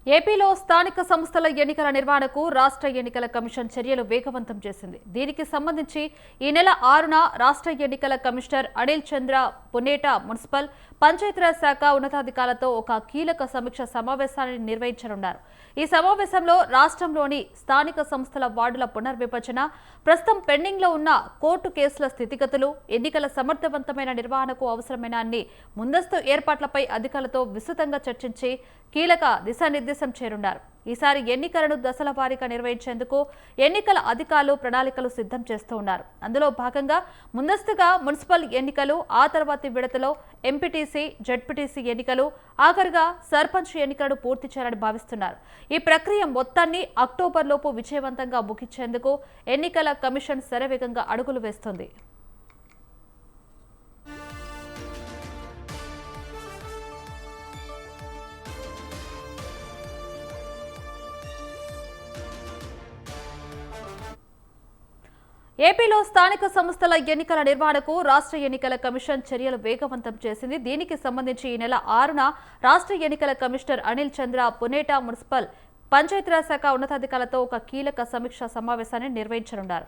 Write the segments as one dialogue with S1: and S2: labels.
S1: ఏపీలో స్థానిక సంస్థల ఎన్నికల నిర్వహణకు రాష్ట్ర ఎన్నికల కమిషన్ చర్యలు వేగవంతం చేసింది. దీనికి సంబంధించి ఈ నెల 6న రాష్ట్ర ఎన్నికల కమిషనర్ అనిల్ చంద్ర పునేట మున్సిపల్ పంచాయతీరాజ్ శాఖ ఉన్నతాధికారులతో ఒక కీలక సమీక్ష సమావేశాన్ని నిర్వహించనున్నారు. ఈ సమావేశంలో రాష్ట్రంలోని స్థానిక సంస్థల వార్డుల పునర్విభజన, ప్రస్తుతం పెండింగ్లో ఉన్న కోర్టు కేసుల స్థితిగతులు, ఎన్నికల సమర్థవంతమైన నిర్వహణకు అవసరమైన అన్ని ముందస్తు ఏర్పాట్లపై అధికారులతో విస్తృతంగా చర్చించి కీలక దిశానిర్దేశం చేరున్నారు. ఈసారి ఎన్నికలను దశల వారీగా నిర్వహించేందుకు ఎన్నికల అధికారులు ప్రణాళికలు సిద్ధం చేస్తూ ఉన్నారు. అందులో భాగంగా ముందస్తుగా మున్సిపల్ ఎన్నికలు, ఆ తర్వాతి విడతలో ఎంపీటీసీ, జెడ్పీటీసీ ఎన్నికలు, ఆఖరుగా సర్పంచ్ ఎన్నికలను పూర్తి చేయాలని భావిస్తున్నారు. ఈ ప్రక్రియ మొత్తాన్ని అక్టోబర్లోపు విజయవంతంగా ముగించేందుకు ఎన్నికల కమిషన్ శరవేగంగా అడుగులు వేస్తోంది. ఏపీలో స్థానిక సంస్థల ఎన్నికల నిర్వహణకు రాష్ట్ర ఎన్నికల కమిషన్ చర్యలు వేగవంతం చేసింది. దీనికి సంబంధించి ఈ నెల 6న రాష్ట్ర ఎన్నికల కమిషనర్ అనిల్ చంద్ర పునేట మున్సిపల్ పంచాయతీరాజ్ శాఖ ఉన్నతాధికారులతో ఒక కీలక సమీక్ష సమావేశాన్ని నిర్వహించనున్నారు.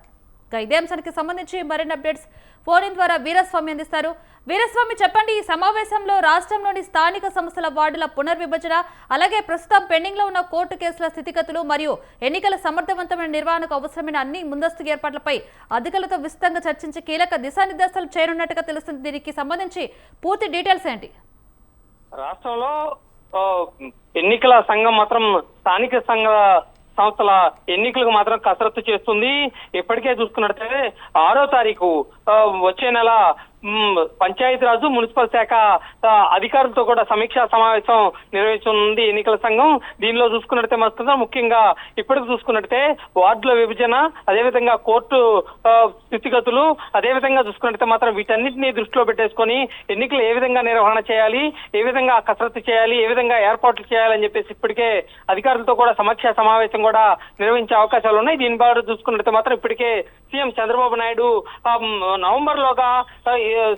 S1: ఇదే అంశానికి సంబంధించి మరిన్ని అప్డేట్స్ ఫోన్ ఇన్ ద్వారా వీరస్వామి అందిస్తారు. వీరస్వామి, చెప్పండి, ఈ సమావేశంలో రాష్ట్రంలోని స్థానిక సంస్థల వార్డుల పునర్విభజన, అలాగే ప్రస్తుతం పెండింగ్ లో ఉన్న కోర్టు కేసుల స్థితిగతులు మరియు ఎన్నికల సమర్థవంతమైన నిర్వహణకు అవసరమైన అన్ని ముందస్తు ఏర్పాట్లపై అధికారులతో విస్తృతంగా చర్చించి కీలక దిశానిర్దేశాలు చేయనున్నట్టుగా తెలుస్తుంది. దీనికి సంబంధించి పూర్తి డీటెయిల్స్ ఏంటి?
S2: రాష్ట్రంలో ఎన్నికల సంఘం మాత్రం స్థానిక సంస్థల ఎన్నికలకు మాత్రం కసరత్తు చేస్తుంది. ఇప్పటికే చూసుకున్నట్లయితే 6వ తారీఖు వచ్చే నెల పంచాయతీరాజు, మున్సిపల్ శాఖ అధికారులతో కూడా సమీక్షా సమావేశం నిర్వహించనుంది ఎన్నికల సంఘం. దీనిలో చూసుకున్నట్లయితే మాత్రం ముఖ్యంగా ఇప్పటికి చూసుకున్నట్లయితే వార్డుల విభజన, అదేవిధంగా కోర్టు స్థితిగతులు, అదేవిధంగా చూసుకున్నట్లయితే మాత్రం వీటన్నిటిని దృష్టిలో పెట్టేసుకొని ఎన్నికలు ఏ విధంగా నిర్వహణ చేయాలి, ఏ విధంగా కసరత్తు చేయాలి, ఏ విధంగా ఏర్పాట్లు చేయాలని చెప్పేసి ఇప్పటికే అధికారులతో కూడా సమీక్షా సమావేశం కూడా నిర్వహించే అవకాశాలు ఉన్నాయి. దీని ద్వారా చూసుకున్నట్లయితే మాత్రం ఇప్పటికే సీఎం చంద్రబాబు నాయుడు నవంబర్ లోగా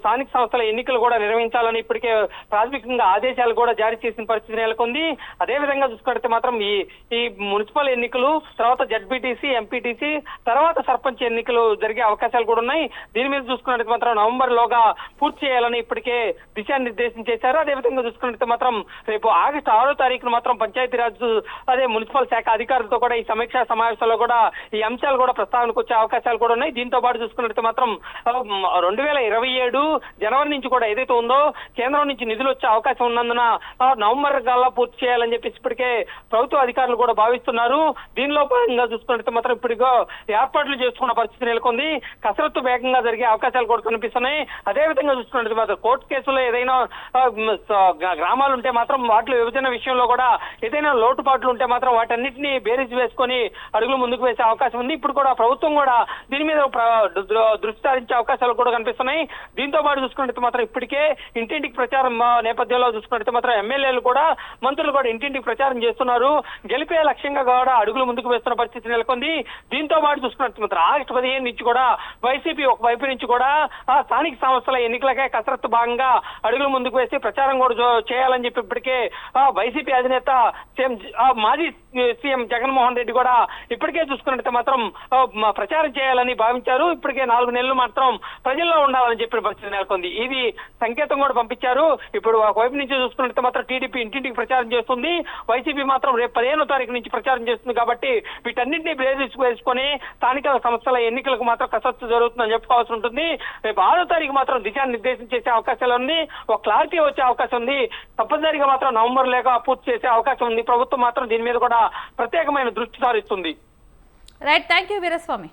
S2: స్థానిక సంస్థల ఎన్నికలు కూడా నిర్వహించాలని ఇప్పటికే ప్రాథమికంగా ఆదేశాలు కూడా జారీ చేసిన పరిస్థితి నెలకొంది. అదేవిధంగా చూసుకుంటే మాత్రం ఈ మున్సిపల్ ఎన్నికలు, తర్వాత జడ్పీటీసీ, ఎంపీటీసీ, తర్వాత సర్పంచ్ ఎన్నికలు జరిగే అవకాశాలు కూడా ఉన్నాయి. దీని మీద చూసుకున్నట్టు మాత్రం నవంబర్ లోగా పూర్తి చేయాలని ఇప్పటికే దిశానిర్దేశం చేశారు. అదేవిధంగా చూసుకున్నట్టు మాత్రం రేపు ఆగస్టు 6వ తారీఖున మాత్రం పంచాయతీరాజ్, అదే మున్సిపల్ శాఖ అధికారులతో కూడా ఈ సమీక్షా సమావేశంలో కూడా ఈ అంశాలు కూడా ప్రస్తావనకు వచ్చే అవకాశాలు కూడా ఉన్నాయి. దీంతో పాటు చూసుకున్నట్టు మాత్రం 2027 జనవరి నుంచి కూడా ఏదైతే ఉందో కేంద్రం నుంచి నిధులు వచ్చే అవకాశం ఉన్నందున నవంబర్ కల్లా పూర్తి చేయాలని చెప్పేసి ఇప్పటికే ప్రభుత్వ అధికారులు కూడా భావిస్తున్నారు. దీనిలో భాగంగా చూసుకున్నట్టు మాత్రం ఇప్పటికో ఏర్పాట్లు చేసుకున్న పరిస్థితి నెలకొంది. కసరత్తు వేగంగా జరిగే అవకాశాలు కూడా కనిపిస్తున్నాయి. అదేవిధంగా చూసుకున్నట్టు మాత్రం కోర్టు కేసులో ఏదైనా గ్రామాలు ఉంటే మాత్రం వాటిలో విభజన విషయంలో కూడా ఏదైనా లోటుపాట్లు ఉంటే మాత్రం వాటన్నిటిని బేరీజ్ వేసుకొని అడుగులు ముందుకు వేసే అవకాశం ఉంది. ఇప్పుడు కూడా ప్రభుత్వం కూడా దీని మీద దృష్టి సారించే అవకాశాలు కూడా కనిపిస్తున్నాయి. దీంతో పాటు చూసుకున్నట్టు మాత్రం ఇప్పటికే ఇంటింటికి ప్రచారం నేపథ్యంలో చూసుకున్నట్టు మాత్రం ఎమ్మెల్యేలు కూడా, మంత్రులు కూడా ఇంటింటికి ప్రచారం చేస్తున్నారు. గెలిపే లక్ష్యంగా కూడా అడుగులు ముందుకు వేస్తున్న పరిస్థితి నెలకొంది. దీంతో పాటు చూసుకున్నట్టు మాత్రం ఆగస్టు 15 నుంచి కూడా వైసీపీ ఒక వైపు నుంచి కూడా స్థానిక సంస్థల ఎన్నికలకే కసరత్తు భాగంగా అడుగులు ముందుకు వేసి ప్రచారం కూడా చేయాలని చెప్పి ఇప్పటికే వైసీపీ అధినేత మాజీ సీఎం జగన్మోహన్ రెడ్డి కూడా ఇప్పటికే చూసుకున్నట్టు మాత్రం ప్రచారం చేయాలని భావించారు. ఇప్పటికే 4 నెలలు మాత్రం ప్రజల్లో ఉండాలని చెప్పిన పరిస్థితి నెలకొంది. ఇది సంకేతం కూడా పంపించారు. ఇప్పుడు ఒకవైపు నుంచి చూసుకున్నట్టు మాత్రం టీడీపీ ఇంటింటికి ప్రచారం చేస్తుంది, వైసీపీ మాత్రం రేపు 15వ తారీఖు నుంచి ప్రచారం చేస్తుంది. కాబట్టి వీటన్నింటినీ బేరీజ్ వేసుకొని స్థానిక సంస్థల ఎన్నికలకు మాత్రం కసరత్తు జరుగుతుందని చెప్పుకోవాల్సి ఉంటుంది. రేపు 6వ తారీఖు మాత్రం దిశానిర్దేశం చేసే అవకాశాలు ఉంది, ఒక క్లారిటీ వచ్చే అవకాశం ఉంది. తప్పనిసరిగా మాత్రం నవంబర్ లేక పూర్తి చేసే అవకాశం ఉంది. ప్రభుత్వం మాత్రం దీని మీద కూడా ప్రత్యేకమైన దృష్టి సారిస్తుంది.
S1: Right, thank you Veeraswamy.